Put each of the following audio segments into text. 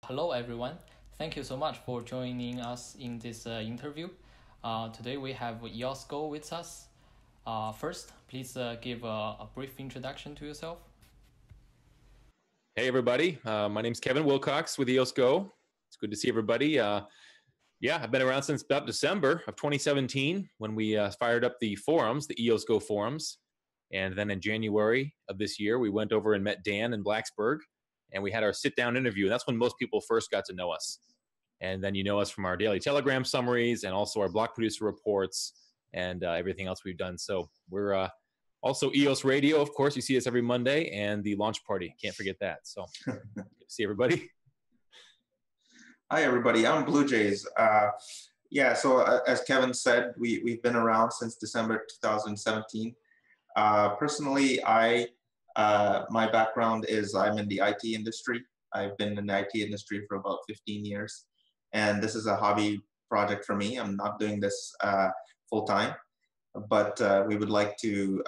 Hello, everyone. Thank you so much for joining us in this interview. Today we have EOS Go with us. First, please give a brief introduction to yourself. Hey, everybody. My name's Kevin Wilcox with EOS Go. It's good to see everybody. I've been around since about December of 2017 when we fired up the forums, the EOS Go forums. And then in January of this year, we went over and met Dan in Blacksburg, and we had our sit-down interview. And that's when most people first got to know us. And then you know us from our daily Telegram summaries and also our block producer reports and everything else we've done. So we're also EOS Radio, of course. You see us every Monday, and the launch party. Can't forget that. So good to see everybody. Hi, everybody. I'm Blue Jays. As Kevin said, we've been around since December 2017. Personally, my background is I'm in the IT industry. I've been in the IT industry for about 15 years, and this is a hobby project for me. I'm not doing this full time, but we would like to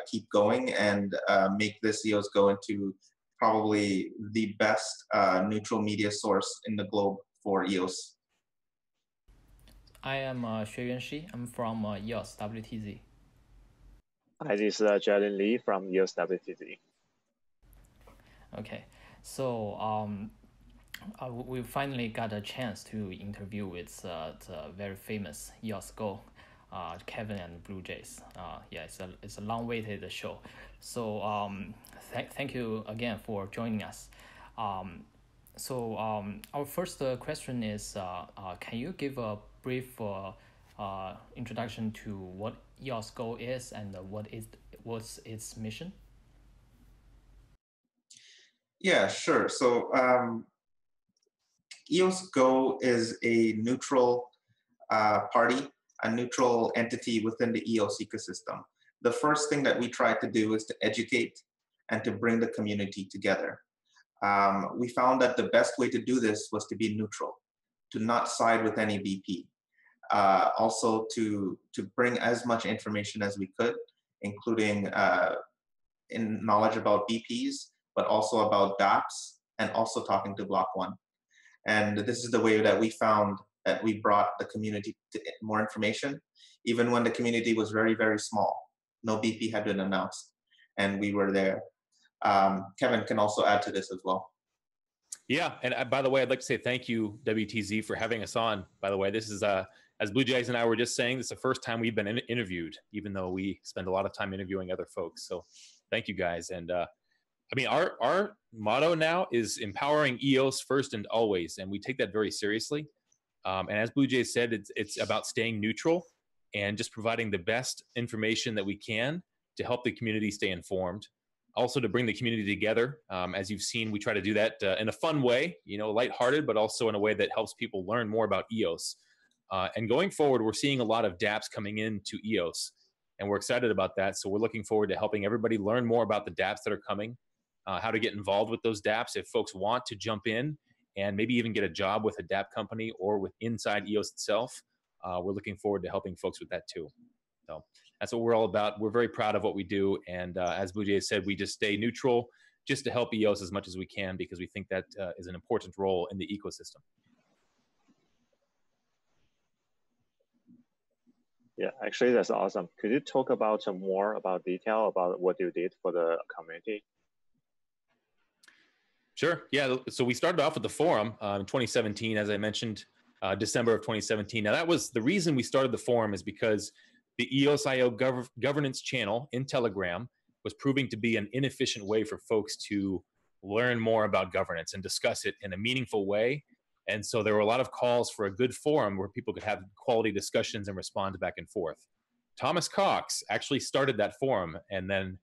keep going and make this EOS Go into probably the best neutral media source in the globe for EOS. I am Xueyuan Shi. I'm from EOS WTZ. Hi, this is Jalen Lee from EOS WTZ. Okay, so we finally got a chance to interview with the very famous EOS Go, Kevin and Blue Jays. It's a long-awaited show. So thank you again for joining us. Our first question is, can you give a brief introduction to what EOS Go is and what's its mission? Yeah, sure. So EOS Go is a neutral party, a neutral entity within the EOS ecosystem. The first thing that we try to do is to educate and to bring the community together. We found that the best way to do this was to be neutral, to not side with any VP. Also to bring as much information as we could, including in knowledge about VPs, but also about dApps, and also talking to Block One. And this is the way that we found that we brought the community to more information, even when the community was very, very small. No BP had been announced, and we were there. Kevin can also add to this as well. Yeah, and by the way, I'd like to say thank you, WTZ, for having us on. By the way, this is, as Blue Jays and I were just saying, this is the first time we've been interviewed, even though we spend a lot of time interviewing other folks. So thank you, guys. And our motto now is empowering EOS first and always, and we take that very seriously. And as Blue Jays said, it's about staying neutral and just providing the best information that we can to help the community stay informed. Also to bring the community together. As you've seen, we try to do that in a fun way, lighthearted, but also in a way that helps people learn more about EOS. And going forward, we're seeing a lot of dApps coming into EOS, and we're excited about that. So we're looking forward to helping everybody learn more about the dApps that are coming, how to get involved with those dApps if folks want to jump in and maybe even get a job with a dApp company or with inside EOS itself. We're looking forward to helping folks with that too. So that's what we're all about. We're very proud of what we do. And as Blue Jay said, we just stay neutral just to help EOS as much as we can because we think that is an important role in the ecosystem. Yeah, actually, that's awesome. Could you talk about some more about detail about what you did for the community? Sure. Yeah. So we started off with the forum in 2017, as I mentioned, December of 2017. Now, that was the reason we started the forum is because the EOS.io governance channel in Telegram was proving to be an inefficient way for folks to learn more about governance and discuss it in a meaningful way. And so there were a lot of calls for a good forum where people could have quality discussions and respond back and forth. Thomas Cox actually started that forum, and then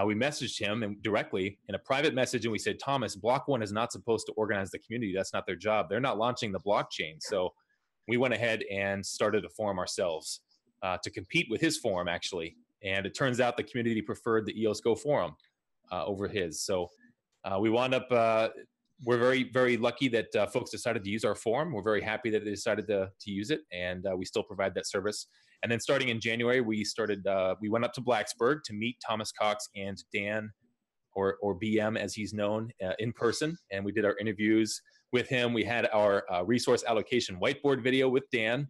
we messaged him directly in a private message, and we said, Thomas, Block One is not supposed to organize the community. That's not their job. They're not launching the blockchain. So we went ahead and started a forum ourselves. To compete with his forum, actually. And it turns out the community preferred the EOS Go forum over his. So we wound up, we're very, very lucky that folks decided to use our forum. We're very happy that they decided to use it, and we still provide that service. And then starting in January, we went up to Blacksburg to meet Thomas Cox and Dan, or BM as he's known, in person. And we did our interviews with him. We had our resource allocation whiteboard video with Dan,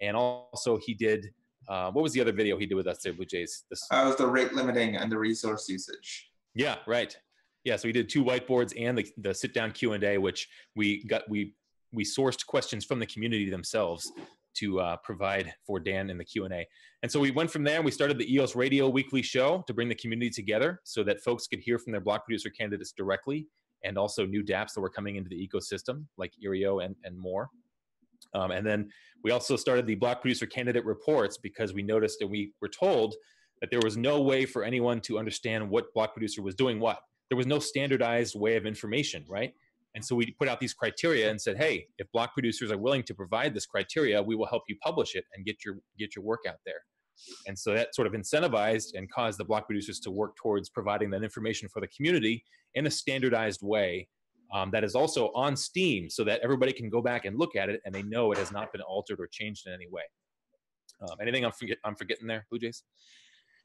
and also he did, what was the other video he did with us there, Blue Jays? Was the rate limiting and the resource usage. Yeah, right. Yeah, so we did 2 whiteboards and the sit-down Q&A, which we sourced questions from the community themselves to provide for Dan in the Q&A. And so we went from there and we started the EOS Radio weekly show to bring the community together so that folks could hear from their block producer candidates directly, and also new dApps that were coming into the ecosystem like Erio and more. And then we also started the block producer candidate reports because we noticed and we were told that there was no way for anyone to understand what block producer was doing what. There was no standardized way of information, right? And so we put out these criteria and said, hey, if block producers are willing to provide this criteria, we will help you publish it and get your work out there. And so that sort of incentivized and caused the block producers to work towards providing that information for the community in a standardized way that is also on Steam so that everybody can go back and look at it and they know it has not been altered or changed in any way. Anything I'm forgetting there, Blue Jays?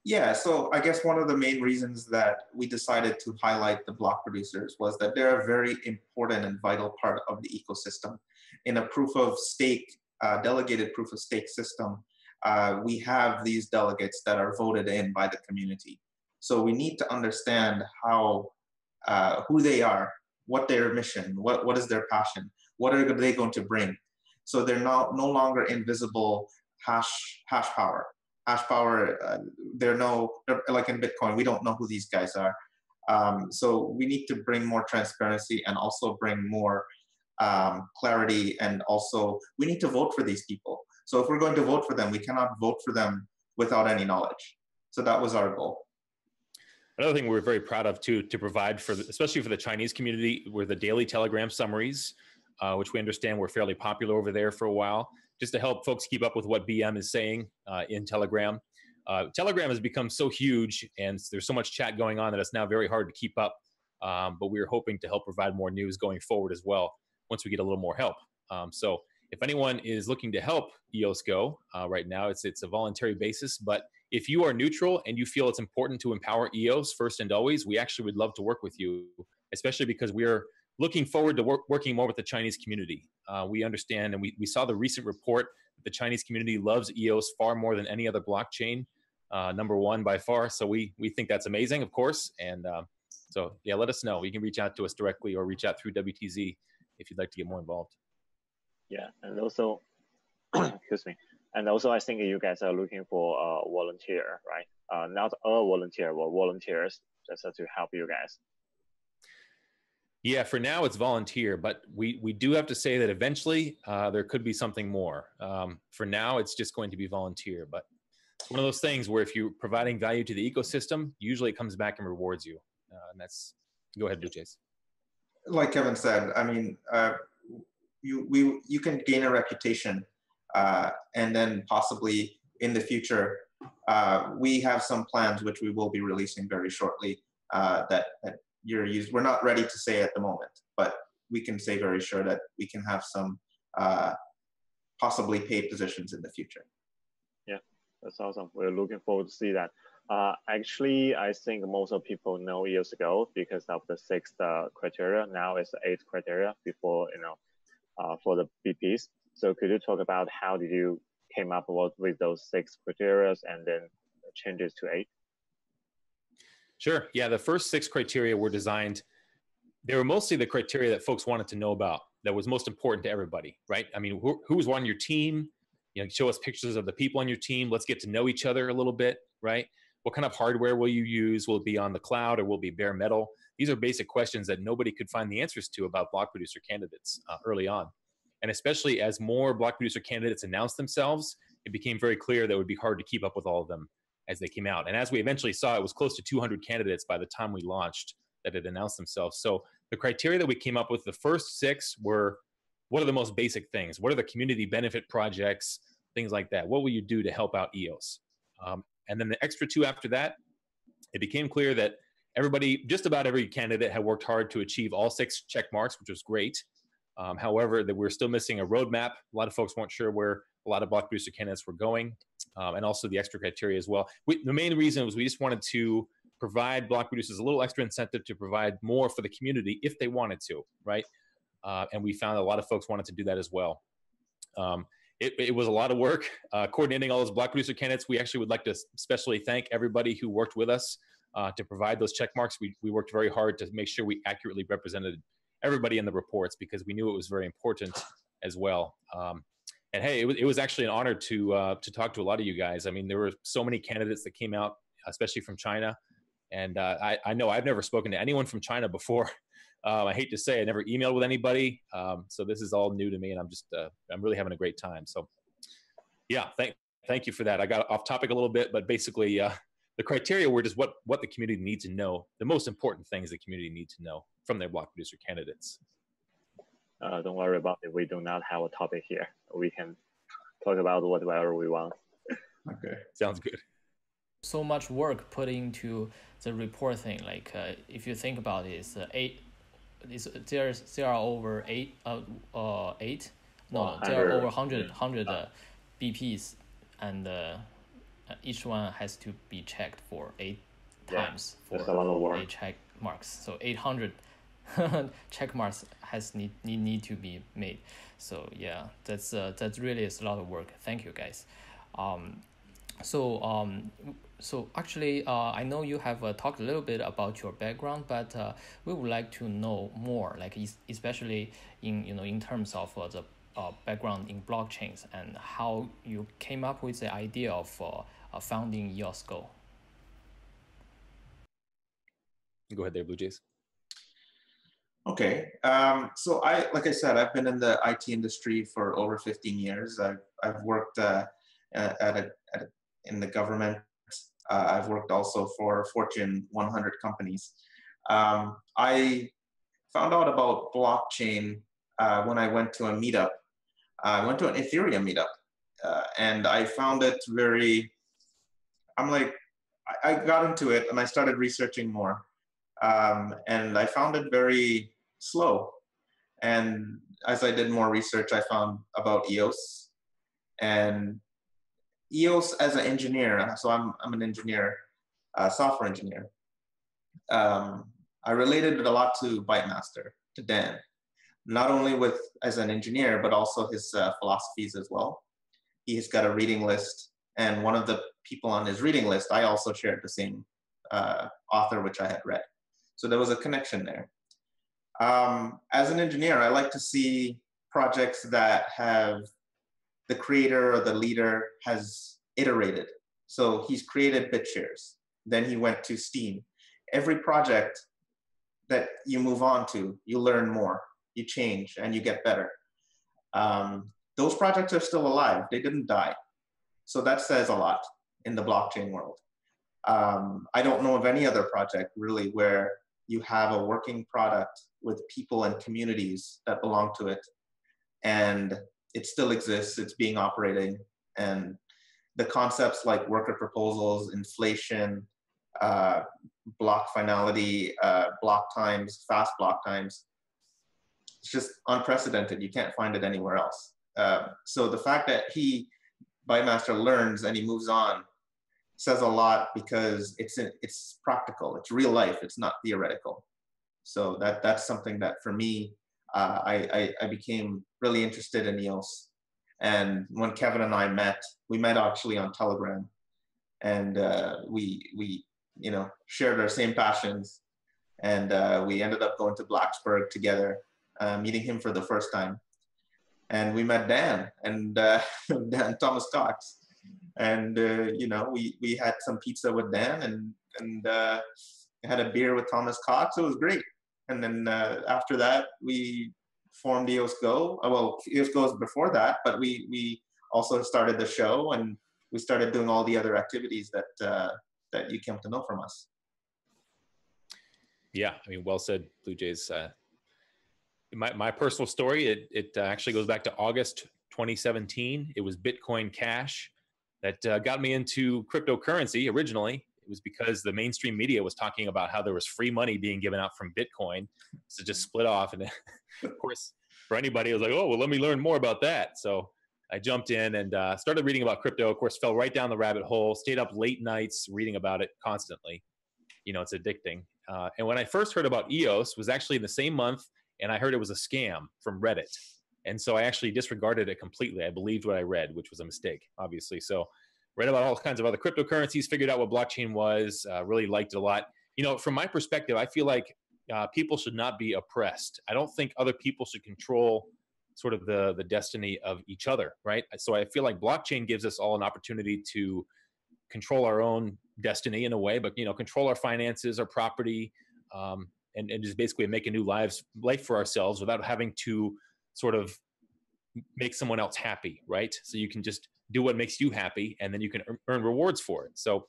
Yeah, so I guess one of the main reasons that we decided to highlight the block producers was that they're a very important and vital part of the ecosystem. In a proof of stake, delegated proof of stake system, we have these delegates that are voted in by the community. So we need to understand how, who they are, what their mission, what is their passion, what are they going to bring. So they're no longer invisible hash power. Hash power, they're like in Bitcoin, we don't know who these guys are. So we need to bring more transparency and also bring more clarity, and also we need to vote for these people. So if we're going to vote for them, we cannot vote for them without any knowledge. So that was our goal. Another thing we're very proud of too, to provide for, especially for the Chinese community, were the daily Telegram summaries, which we understand were fairly popular over there for a while, just to help folks keep up with what BM is saying in Telegram. Telegram has become so huge and there's so much chat going on that it's now very hard to keep up. But we're hoping to help provide more news going forward as well once we get a little more help. So if anyone is looking to help EOS Go right now, it's a voluntary basis. But if you are neutral and you feel it's important to empower EOS first and always, we actually would love to work with you, especially because we're looking forward to working more with the Chinese community. We understand, and we saw the recent report that the Chinese community loves EOS far more than any other blockchain, #1 by far. So we think that's amazing, of course. And so yeah, let us know. You can reach out to us directly or reach out through WTZ if you'd like to get more involved. Yeah, and also, excuse me. And also, I think you guys are looking for a volunteer, right? Not a volunteer, but volunteers just to help you guys. Yeah, for now it's volunteer, but we do have to say that eventually there could be something more. For now, it's just going to be volunteer, but it's one of those things where if you're providing value to the ecosystem, usually it comes back and rewards you. And that's, go ahead, Blue Jays. Like Kevin said, I mean, you can gain a reputation and then possibly in the future, we have some plans which we will be releasing very shortly that we're not ready to say at the moment, but we can say very sure that we can have some possibly paid positions in the future. Yeah, that's awesome. We're looking forward to see that. Actually, I think most of people know EOS Go because of the 6th criteria. Now it's the 8th criteria before, for the BPs. So could you talk about how did you came up with those 6 criteria and then changes to 8? Sure. Yeah, the first 6 criteria were designed. They were mostly the criteria that folks wanted to know about. That was most important to everybody, right? I mean, who's on your team? Show us pictures of the people on your team. Let's get to know each other a little bit, right? What kind of hardware will you use? Will it be on the cloud or will it be bare metal? These are basic questions that nobody could find the answers to about block producer candidates early on. And especially as more block producer candidates announced themselves, it became very clear that it would be hard to keep up with all of them as they came out. And as we eventually saw, it was close to 200 candidates by the time we launched that had announced themselves. So the criteria that we came up with, the first 6 were, what are the most basic things? What are the community benefit projects? Things like that. What will you do to help out EOS? And then the extra 2 after that, it became clear that everybody, just about every candidate had worked hard to achieve all 6 check marks, which was great. However, that we're still missing a roadmap. A lot of folks weren't sure where a lot of block producer candidates were going, and also the extra criteria as well. The main reason was we just wanted to provide block producers a little extra incentive to provide more for the community if they wanted to, right? and we found a lot of folks wanted to do that as well. It was a lot of work coordinating all those block producer candidates. We actually would like to especially thank everybody who worked with us to provide those check marks. We worked very hard to make sure we accurately represented everybody in the reports because we knew it was very important as well. And hey, it was actually an honor to talk to a lot of you guys. I mean, there were so many candidates that came out, especially from China. And I know I've never spoken to anyone from China before. I hate to say I never emailed with anybody. So this is all new to me, and I'm really having a great time. So yeah, thank you for that. I got off topic a little bit, but basically the criteria were just what the community needs to know. The most important things the community needs to know from their block producer candidates. Don't worry about it. We do not have a topic here. We can talk about whatever we want. Okay, sounds good. So much work put into the report thing. Like if you think about it, there are over eight. No, there are over 100 BPs, and each one has to be checked for 8 times for a lot of work. 8 check marks. So 800 check marks need to be made. So yeah, that's really is a lot of work. Thank you guys. So actually, I know you have talked a little bit about your background, but we would like to know more, like especially in terms of the background in blockchains and how you came up with the idea of founding EOS Go. Go ahead there, Blue Jays. Okay, so like I said, I've been in the IT industry for over 15 years. I've worked in the government. I've worked also for Fortune 100 companies. I found out about blockchain when I went to a meetup. I went to an Ethereum meetup, and I found it I got into it and I started researching more. And I found it very slow. And as I did more research, I found about EOS. And EOS as an engineer, so I'm an engineer, software engineer. I related it a lot to Bytemaster, to Dan, not only as an engineer, but also his philosophies as well. He has got a reading list, and one of the people on his reading list, I also shared the same author, which I had read. So there was a connection there. As an engineer, I like to see projects that have the creator or the leader has iterated. So he's created BitShares. Then he went to Steam. Every project that you move on to, you learn more, you change, and you get better. Those projects are still alive. They didn't die. So that says a lot in the blockchain world. I don't know of any other project really where you have a working product with people and communities that belong to it, and it still exists, it's being operating, and the concepts like worker proposals, inflation, block finality, block times, fast block times, it's just unprecedented. You can't find it anywhere else. So the fact that Bytemaster learns and he moves on says a lot, because it's practical, it's real life, it's not theoretical. So that's something that for me, I became really interested in EOS. And when Kevin and I met, we met actually on Telegram, and we shared our same passions, and we ended up going to Blacksburg together, meeting him for the first time. And we met Dan and Dan Thomas Cox, and we had some pizza with Dan, and had a beer with Thomas Cox. It was great. And then after that, we formed EOS Go. Well, EOS Go was before that, but we also started the show, and we started doing all the other activities that you came to know from us. Yeah, I mean, well said, Blue Jays. My personal story, it actually goes back to August 2017. It was Bitcoin Cash that got me into cryptocurrency originally. It was because the mainstream media was talking about how there was free money being given out from Bitcoin. So just split off. And of course, for anybody, it was like, oh, well, let me learn more about that. So I jumped in and started reading about crypto. Of course, fell right down the rabbit hole, stayed up late nights reading about it constantly. It's addicting. And when I first heard about EOS was actually in the same month and I heard it was a scam from Reddit. And so I actually disregarded it completely. I believed what I read, which was a mistake, obviously. So read about all kinds of other cryptocurrencies, figured out what blockchain was, really liked it a lot. You know, from my perspective, I feel like people should not be oppressed. I don't think other people should control sort of the destiny of each other, right? So I feel like blockchain gives us all an opportunity to control our own destiny in a way, but, you know, control our finances, our property, and just basically make a new life for ourselves without having to sort of make someone else happy, right? So you can just do what makes you happy, and then you can earn rewards for it. So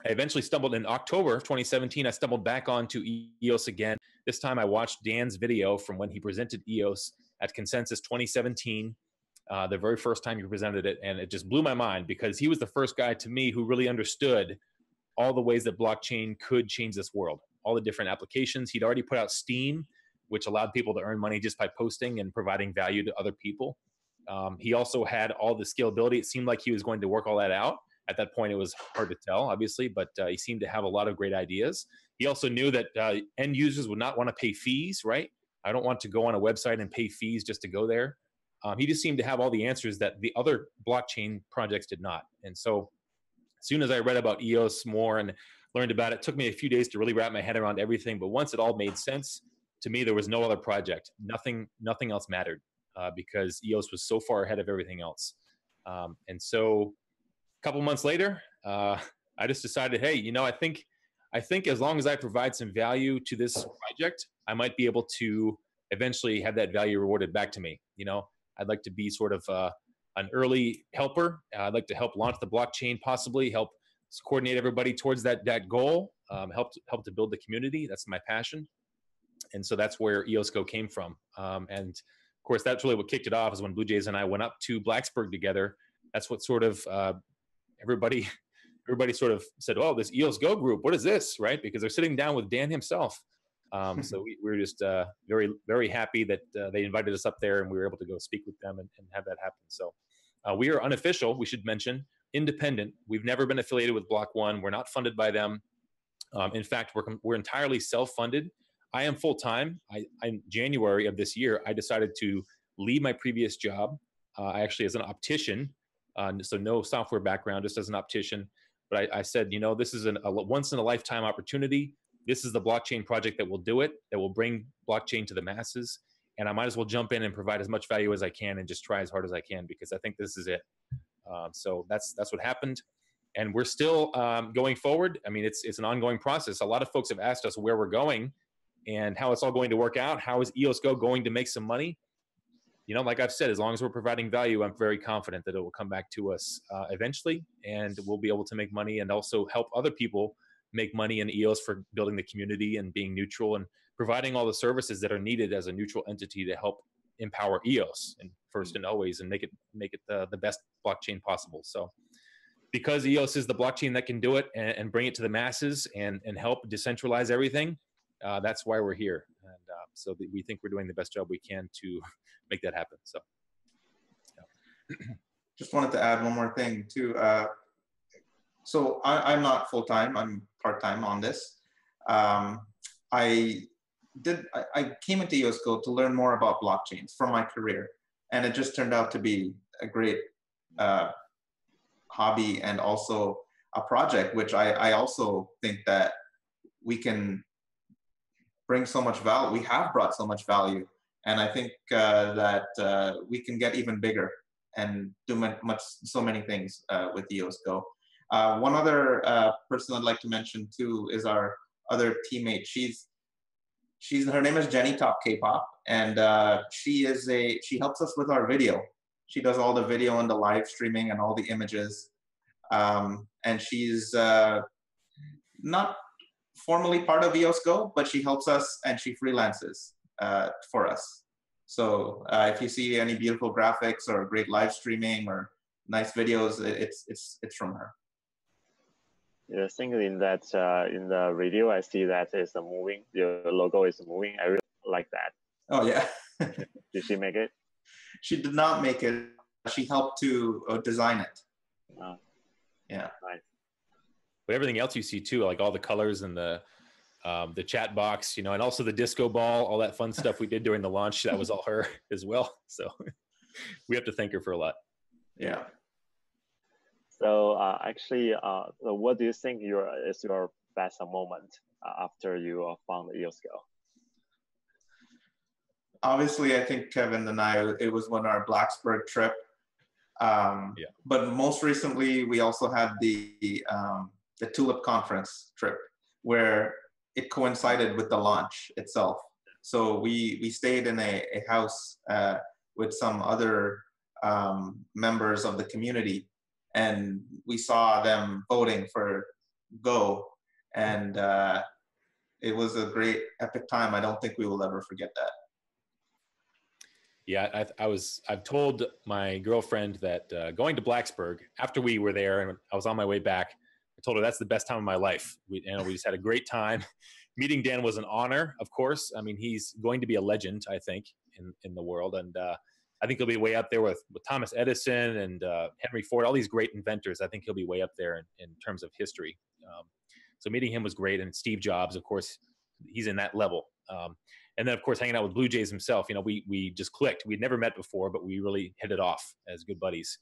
I eventually stumbled in October of 2017. I stumbled back onto EOS again. This time I watched Dan's video from when he presented EOS at Consensus 2017, the very first time he presented it. And it just blew my mind because he was the first guy to me who really understood all the ways that blockchain could change this world, all the different applications. He'd already put out Steam, which allowed people to earn money just by posting and providing value to other people. He also had all the scalability. It seemed like he was going to work all that out. At that point, it was hard to tell, obviously, but he seemed to have a lot of great ideas. He also knew that end users would not want to pay fees, right? I don't want to go on a website and pay fees just to go there. He just seemed to have all the answers that the other blockchain projects did not. And so as soon as I read about EOS more and learned about it, it took me a few days to really wrap my head around everything. But once it all made sense, to me, there was no other project. Nothing else mattered because EOS was so far ahead of everything else. And so a couple months later, I just decided, hey, you know, I think as long as I provide some value to this project, I might be able to eventually have that value rewarded back to me. You know, I'd like to be sort of an early helper. I'd like to help launch the blockchain, possibly help coordinate everybody towards that goal, help to build the community. That's my passion. And so that's where EOS Go came from. And of course, that's really what kicked it off is when Blue Jays and I went up to Blacksburg together. That's what sort of everybody sort of said, oh, this EOS Go group, what is this, right? Because they're sitting down with Dan himself. So we were just very, very happy that they invited us up there and we were able to go speak with them and have that happen. So we are unofficial, we should mention, independent. We've never been affiliated with Block One. We're not funded by them. In fact, we're entirely self-funded. I am full-time. In January of this year, I decided to leave my previous job. I actually, as an optician, so no software background, just as an optician. But I said, you know, this is a once-in-a-lifetime opportunity. This is the blockchain project that will do it, that will bring blockchain to the masses. And I might as well jump in and provide as much value as I can and just try as hard as I can because I think this is it. So that's what happened. And we're still going forward. I mean, it's an ongoing process. A lot of folks have asked us where we're going and how it's all going to work out. How is EOS Go going to make some money? You know, like I've said, as long as we're providing value, I'm very confident that it will come back to us eventually, and we'll be able to make money and also help other people make money in EOS for building the community and being neutral and providing all the services that are needed as a neutral entity to help empower EOS and first and always and make it the best blockchain possible. So because EOS is the blockchain that can do it and bring it to the masses and help decentralize everything, that's why we're here. And so we think we're doing the best job we can to make that happen. So, yeah. Just wanted to add one more thing too. So I'm not full-time, I'm part-time on this. I came into EOS Go to learn more about blockchains for my career. And it just turned out to be a great hobby and also a project, which I also think that we can bring so much value. We have brought so much value. And I think that we can get even bigger and do so many things with EOS Go. One other person I'd like to mention too is our other teammate. Her name is Jenny Top K-pop, and she helps us with our video. She does all the video and the live streaming and all the images. And she's not formally part of EOS Go, but she helps us and she freelances for us. So if you see any beautiful graphics or great live streaming or nice videos, it's from her. Yeah, I think in that in the video, I see that it's moving. The logo is moving. I really like that. Oh yeah. Did she make it? She did not make it. She helped to design it. Oh. Yeah. Nice. But everything else you see too, like all the colors and the the chat box, you know, and also the disco ball, all that fun stuff we did during the launch. That was all her as well. So we have to thank her for a lot. Yeah. So actually, so what do you think is your best moment after you found EOS Go? Obviously, I think Kevin and I, it was when our Blacksburg trip. But most recently, we also had the Tulip Conference trip, where it coincided with the launch itself. So we stayed in a house with some other members of the community, and we saw them voting for Go, and it was a great epic time. I don't think we will ever forget that. Yeah, I've told my girlfriend that going to Blacksburg, after we were there and I was on my way back, I told her that's the best time of my life. We just had a great time. Meeting Dan was an honor, of course. I mean, he's going to be a legend, I think, in the world. And I think he'll be way up there with Thomas Edison and Henry Ford, all these great inventors. I think he'll be way up there in terms of history. So meeting him was great. And Steve Jobs, of course, he's in that level. And then, of course, hanging out with Blue Jays himself, you know, we just clicked. We'd never met before, but we really hit it off as good buddies.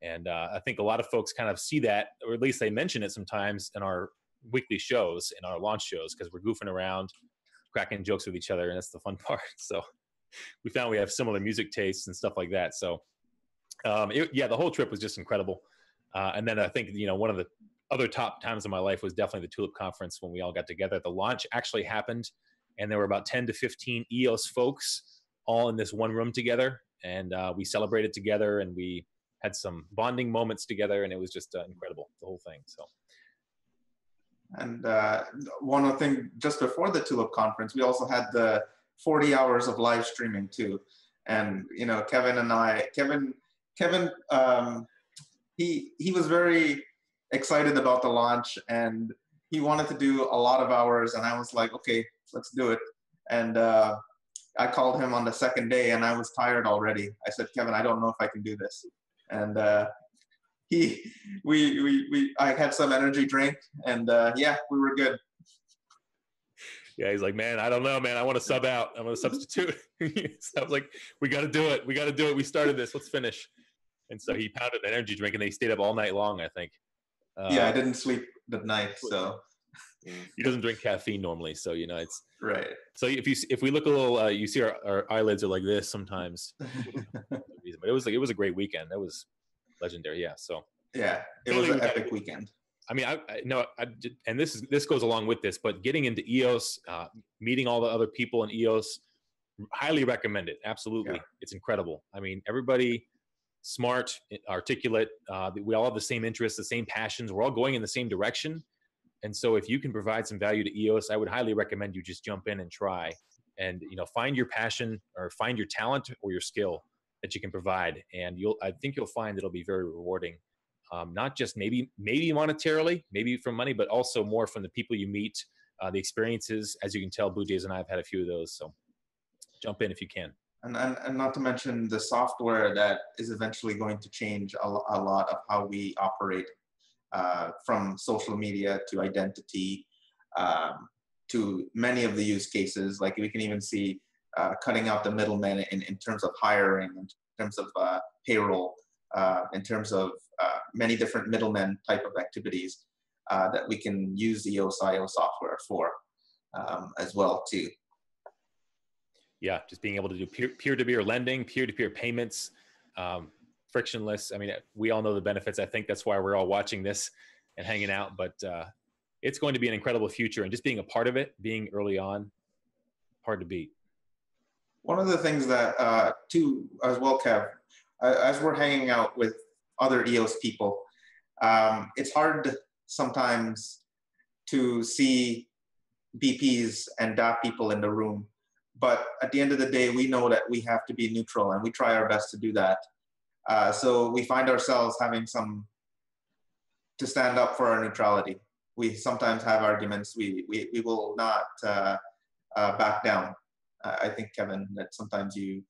And I think a lot of folks kind of see that, or at least they mention it sometimes in our weekly shows, in our launch shows, because we're goofing around, cracking jokes with each other, and that's the fun part. So we found we have similar music tastes and stuff like that. So the whole trip was just incredible. And then I think, you know, one of the other top times of my life was definitely the Tulip Conference when we all got together. The launch actually happened, and there were about 10 to 15 EOS folks all in this one room together. And we celebrated together, and we had some bonding moments together, and it was just incredible, the whole thing. So. And one other thing, just before the Tulip Conference, we also had the 40 hours of live streaming too. And, you know, Kevin and I, Kevin, he was very excited about the launch, and he wanted to do a lot of hours, and I was like, okay, let's do it. And I called him on the second day, and I was tired already. I said, Kevin, I don't know if I can do this. And I had some energy drink, and yeah, we were good. Yeah, he's like, man, I don't know, man. I want to sub out. I want to substitute. So I was like, we got to do it. We got to do it. We started this. Let's finish. And so he pounded an energy drink, and they stayed up all night long, I think. Yeah, I didn't sleep that night, so. He doesn't drink caffeine normally, so, you know, it's right. So if we look a little, you see our eyelids are like this sometimes. But it was a great weekend. That was legendary. Yeah. So yeah, it was an epic weekend. I mean, and this goes along with this, but getting into EOS, meeting all the other people in EOS, highly recommend it. Absolutely. Yeah. It's incredible. I mean, everybody smart, articulate. We all have the same interests, the same passions. We're all going in the same direction. And so if you can provide some value to EOS, I would highly recommend you just jump in and try, and, you know, find your passion or find your talent or your skill that you can provide. And I think you'll find it'll be very rewarding. Not just maybe monetarily, maybe from money, but also more from the people you meet, the experiences. As you can tell, Blue Jays and I have had a few of those. So jump in if you can. And not to mention the software that is eventually going to change a lot of how we operate, from social media to identity, to many of the use cases. Like we can even see cutting out the middlemen in terms of hiring, in terms of payroll, in terms of many different middlemen type of activities that we can use EOS.io software for as well too. Yeah, just being able to do peer-to-peer lending, peer-to-peer payments, frictionless. I mean, we all know the benefits. I think that's why we're all watching this and hanging out, but it's going to be an incredible future, and just being a part of it, being early on, hard to beat. One of the things that, too, as well, Kev, as we're hanging out with other EOS people, it's hard sometimes to see BPs and DAP people in the room. But at the end of the day, we know that we have to be neutral, and we try our best to do that. So we find ourselves having to stand up for our neutrality. We sometimes have arguments. We will not back down. I think, Kevin, that sometimes you,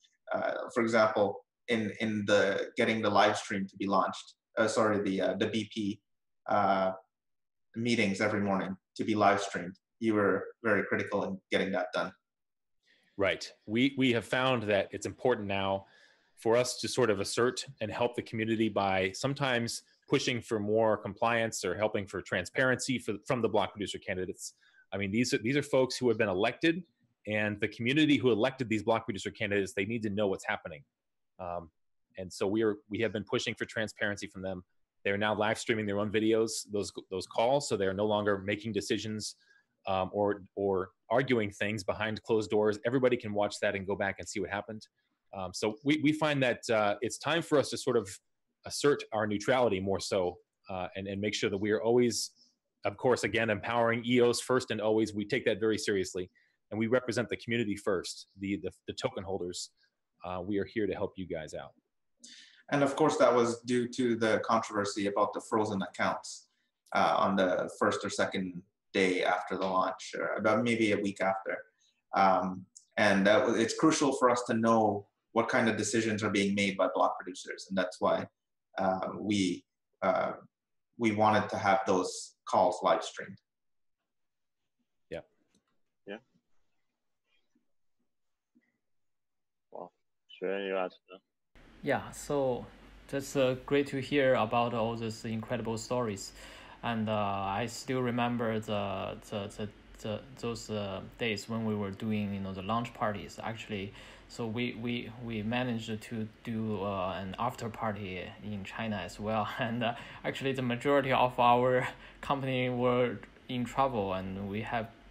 for example, in the getting the live stream to be launched, the BP meetings every morning to be live streamed, you were very critical in getting that done. Right. We have found that it's important now for us to sort of assert and help the community by sometimes pushing for more compliance or helping for transparency from the block producer candidates. I mean, these are folks who have been elected, and the community who elected these block producer candidates, they need to know what's happening. And so we have been pushing for transparency from them. They're now live streaming their own videos, those calls, so they're no longer making decisions or arguing things behind closed doors. Everybody can watch that and go back and see what happened. So we find that it's time for us to sort of assert our neutrality more so, and make sure that we are always, of course, again, empowering EOS first and always. We take that very seriously, and we represent the community first, the token holders. We are here to help you guys out. And of course, that was due to the controversy about the frozen accounts on the first or second day after the launch, or about maybe a week after. And it's crucial for us to know what kind of decisions are being made by block producers. And that's why we wanted to have those calls live streamed. Yeah. Yeah. Well, sure, you add. Yeah, so that's great to hear about all these incredible stories, and I still remember those days when we were doing the launch parties. Actually, so we managed to do an after party in China as well, and actually the majority of our company were in trouble, and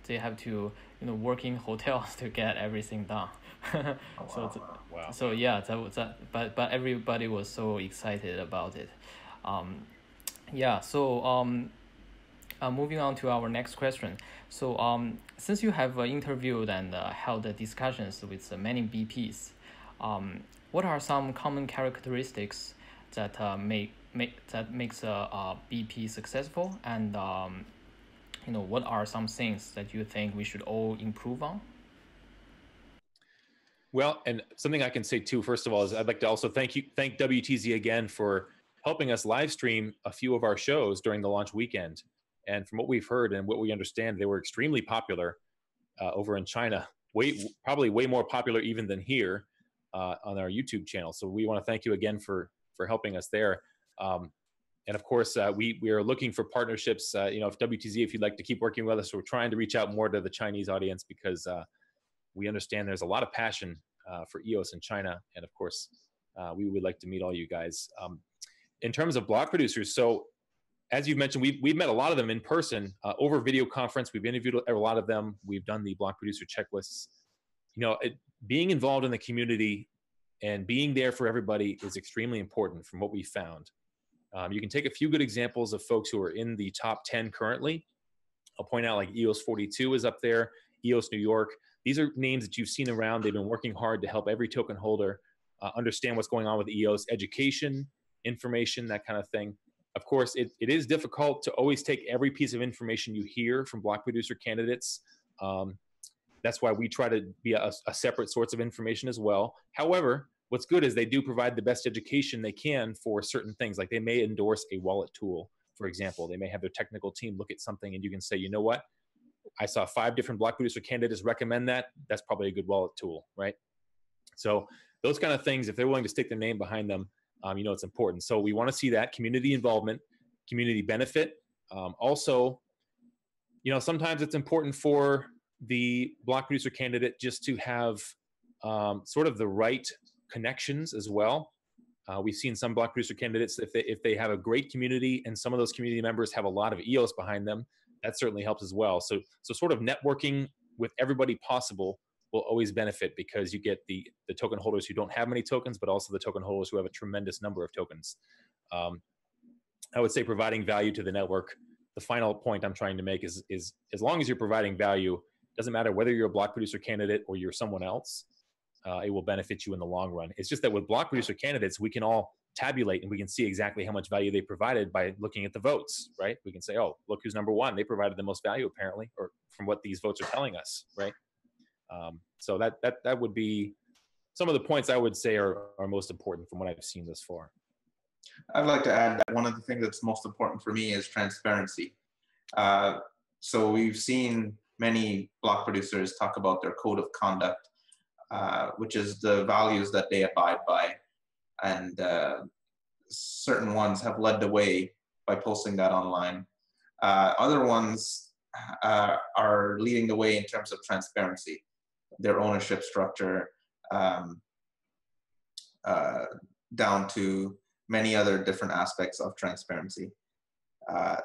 they have to work in hotels to get everything done. Wow. So yeah, but everybody was so excited about it. Yeah, so moving on to our next question. So since you have interviewed and held discussions with many BPs, what are some common characteristics that makes a BP successful, and what are some things that you think we should all improve on? Well, and something I can say too, first of all, is I'd like to also thank WTZ again for helping us live stream a few of our shows during the launch weekend. And from what we've heard and what we understand, they were extremely popular over in China, probably way more popular even than here on our YouTube channel. So we want to thank you again for helping us there. And of course, we are looking for partnerships. If WTZ, if you'd like to keep working with us, we're trying to reach out more to the Chinese audience because we understand there's a lot of passion for EOS in China. And of course, we would like to meet all you guys. In terms of block producers, so as you've mentioned, we've met a lot of them in person over video conference. We've interviewed a lot of them. We've done the block producer checklists. Being involved in the community and being there for everybody is extremely important from what we found. You can take a few good examples of folks who are in the top 10 currently. I'll point out like EOS 42 is up there, EOS New York. These are names that you've seen around. They've been working hard to help every token holder understand what's going on with EOS, education, information, that kind of thing. Of course, it is difficult to always take every piece of information you hear from block producer candidates. That's why we try to be a separate source of information as well. However, what's good is they do provide the best education they can for certain things. Like they may endorse a wallet tool, for example. They may have their technical team look at something and you can say, you know what? I saw 5 different block producer candidates recommend that. That's probably a good wallet tool, right? So those kind of things, if they're willing to stick their name behind them, it's important. So we want to see that community involvement, community benefit. Also, sometimes it's important for the block producer candidate just to have sort of the right connections as well. We've seen some block producer candidates, if they have a great community and some of those community members have a lot of EOS behind them, that certainly helps as well. So sort of networking with everybody possible will always benefit because you get the token holders who don't have many tokens, but also the token holders who have a tremendous number of tokens. I would say providing value to the network. The final point I'm trying to make is as long as you're providing value, doesn't matter whether you're a block producer candidate or you're someone else, it will benefit you in the long run. It's just that with block producer candidates, we can all tabulate and we can see exactly how much value they provided by looking at the votes, right? We can say, oh, look who's number 1. They provided the most value apparently, or from what these votes are telling us, right? So that would be some of the points I would say are most important from what I've seen thus far. I'd like to add that one of the things that's most important for me is transparency. So we've seen many block producers talk about their code of conduct, which is the values that they abide by. And certain ones have led the way by posting that online. Other ones are leading the way in terms of transparency, their ownership structure, down to many other different aspects of transparency.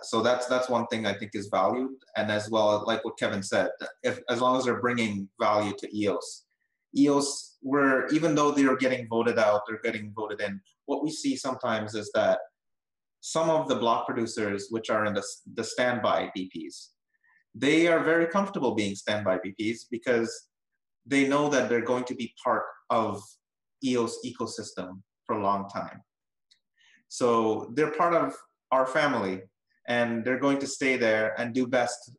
So that's one thing I think is valued, and as well, like what Kevin said, as long as they're bringing value to EOS, even though they're getting voted out, they're getting voted in. What we see sometimes is that some of the block producers, which are in the standby BPs, they are very comfortable being standby BPs because they know that they're going to be part of EOS ecosystem for a long time. So they're part of our family, and they're going to stay there and do best,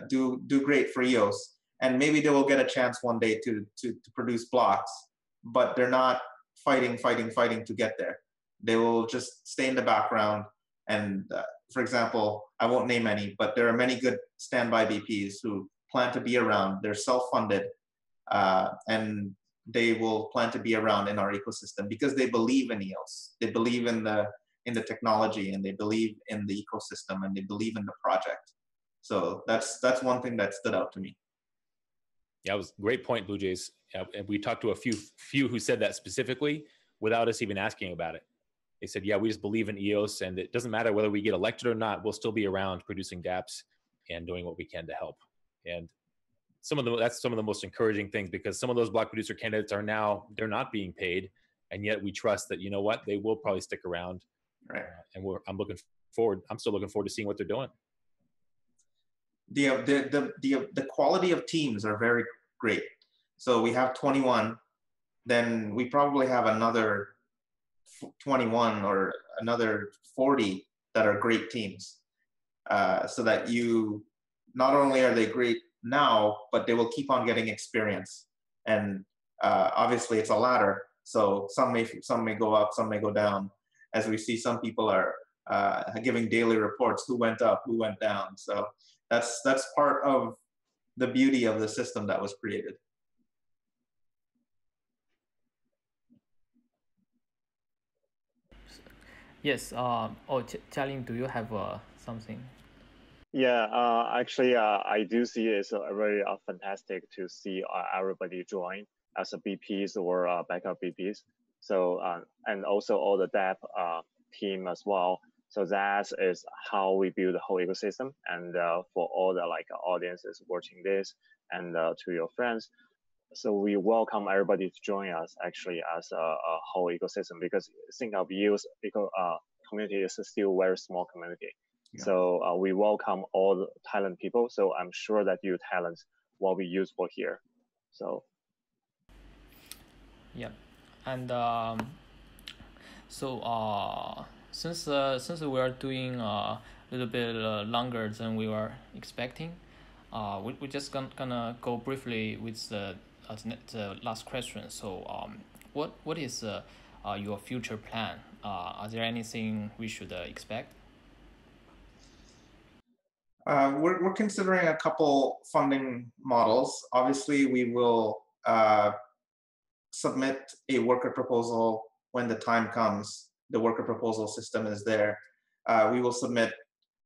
do great for EOS. And maybe they will get a chance one day to produce blocks, but they're not fighting to get there. They will just stay in the background. And for example, I won't name any, but there are many good standby BPs who plan to be around. They're self-funded, and they will plan to be around in our ecosystem because they believe in EOS. They believe in the technology, and they believe in the ecosystem, and they believe in the project. So that's one thing that stood out to me. Yeah, it was a great point, Blue Jays. And we talked to a few who said that specifically without us even asking about it. They said, yeah, we just believe in EOS, and it doesn't matter whether we get elected or not, we'll still be around producing dApps and doing what we can to help. And that's some of the most encouraging things, because some of those block producer candidates they're not being paid, and yet we trust that, you know what, they will probably stick around. Right. And I'm still looking forward to seeing what they're doing. The quality of teams are very great. So we have 21, then we probably have another 21 or another 40 that are great teams. So that not only are they great now, but they will keep on getting experience. And obviously it's a ladder. So some may go up, some may go down. As we see, some people are giving daily reports, who went up, who went down. So that's part of the beauty of the system that was created. Yes. Jialin, do you have something? Yeah, actually, I do see it's very fantastic to see everybody join as a BPs or backup BPs. So, and also all the dApp team as well. So that is how we build the whole ecosystem. And for all the audiences watching this, and to your friends, so we welcome everybody to join us actually as a whole ecosystem, because think of EOS community is still a very small community. Yeah. So we welcome all the talent people. So I'm sure that your talents will be useful here. So. Yeah, and since we are doing a little bit longer than we were expecting, we're just gonna go briefly with the last question. So what is your future plan? Are there anything we should expect? We're considering a couple funding models. Obviously, we will submit a worker proposal when the time comes. The worker proposal system is there. We will submit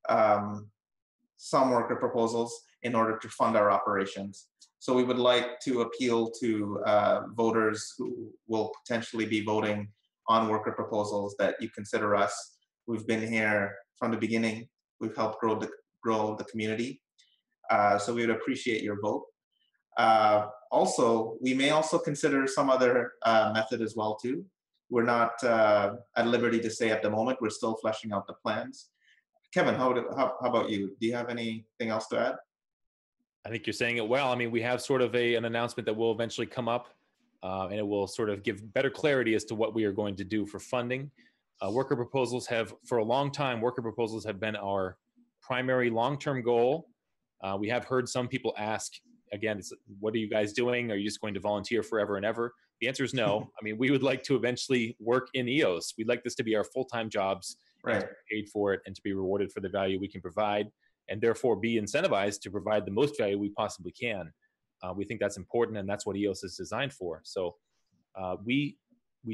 some worker proposals in order to fund our operations. So we would like to appeal to voters who will potentially be voting on worker proposals that you consider us. We've been here from the beginning. We've helped grow the community. So we would appreciate your vote. Also, we may also consider some other method as well too. We're not at liberty to say at the moment. We're still fleshing out the plans. Kevin, how about you? Do you have anything else to add? I think you're saying it well. I mean, we have sort of an announcement that will eventually come up, and it will sort of give better clarity as to what we are going to do for funding. Worker proposals for a long time, worker proposals have been our primary long-term goal. We have heard some people ask, again, what are you guys doing? Are you just going to volunteer forever and ever? The answer is no. I mean, we would like to eventually work in EOS. We'd like this to be our full-time jobs, right, and to be paid for it and to be rewarded for the value we can provide. and therefore be incentivized to provide the most value we possibly can. We think that's important, and that's what EOS is designed for. So we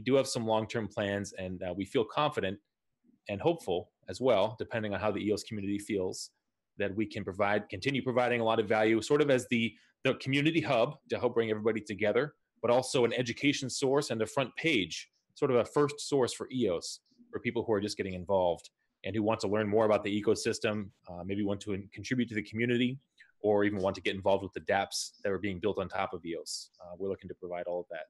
do have some long-term plans, and we feel confident and hopeful as well, depending on how the EOS community feels, that we can continue providing a lot of value, sort of as the community hub to help bring everybody together, but also an education source and a front page, sort of a first source for EOS for people who are just getting involved and who want to learn more about the ecosystem, maybe want to contribute to the community, or even want to get involved with the dApps that are being built on top of EOS. We're looking to provide all of that.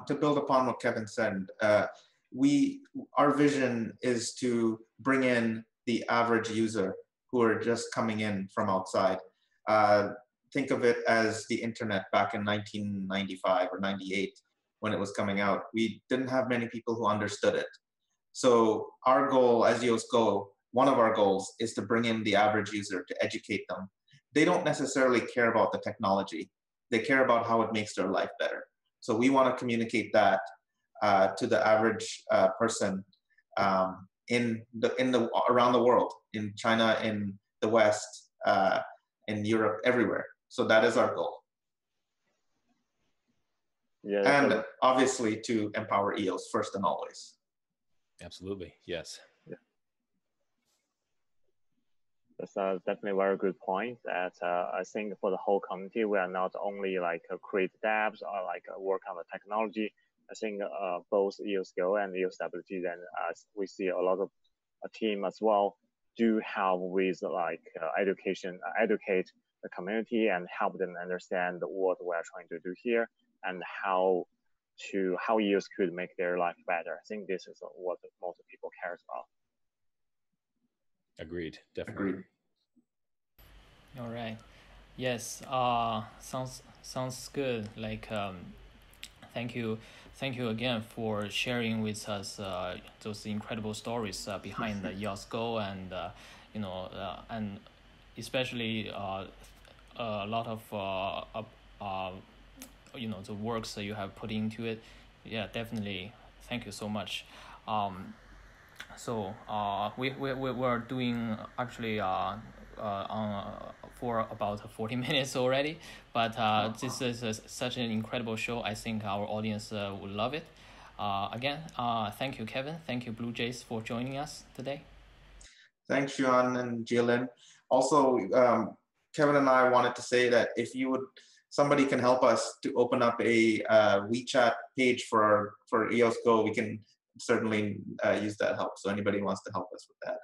To build upon what Kevin said, our vision is to bring in the average user who are just coming in from outside. Think of it as the internet back in 1995 or 98 when it was coming out. We didn't have many people who understood it. So our goal as EOS Go, one of our goals is to bring in the average user to educate them. They don't necessarily care about the technology. They care about how it makes their life better. So we want to communicate that to the average person around the world, in China, in the West, in Europe, everywhere. So that is our goal. Yeah, and obviously to empower EOS first and always. Absolutely, yes. Yeah. That's definitely a very good point. That I think for the whole community, we are not only like create dApps or like work on the technology. I think both EOS Go and EOS WTZ, and we see a lot of a team as well, do help with like educate the community and help them understand what we are trying to do here and how EOS could make their life better. I think this is what most people cares about. Agreed, definitely. Agreed. All right. Yes. Sounds good. Like, thank you again for sharing with us those incredible stories behind the EOS Go, and and especially a lot of the works that you have put into it. Yeah, definitely. Thank you so much. So we're doing actually for about 40 minutes already, but this is such an incredible show. I think our audience will love it. Again, thank you, Kevin. Thank you, Blue Jays, for joining us today. Thanks, Yuan and Jilin. Also, Kevin and I wanted to say that if somebody can help us to open up a WeChat page for EOS Go, we can certainly use that help. So anybody wants to help us with that.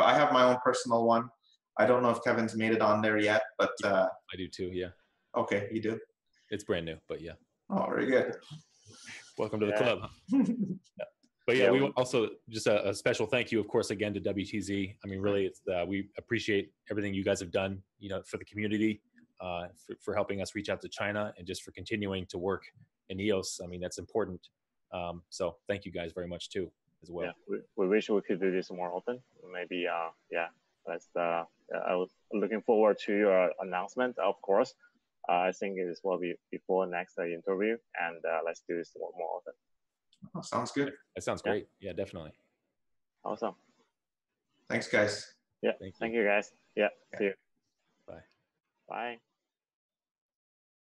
I have my own personal one. I don't know if Kevin's made it on there yet, but I do too. Yeah. Okay, you do. It's brand new, but yeah. Oh, very good. Welcome to the club. Yeah. But yeah, we also just a special thank you, of course, again to WTZ. I mean, really, we appreciate everything you guys have done, for the community, for helping us reach out to China, and just for continuing to work in EOS. I mean, that's important. So thank you guys very much too, as well. Yeah, we wish we could do this more often. Maybe, let's. I was looking forward to your announcement, of course. I think this will be before next interview, and let's do this more often. Oh, sounds good. That sounds great. Yeah, definitely. Awesome. Thanks, guys. Yeah, thank you guys. Yeah, see you. Bye. Bye.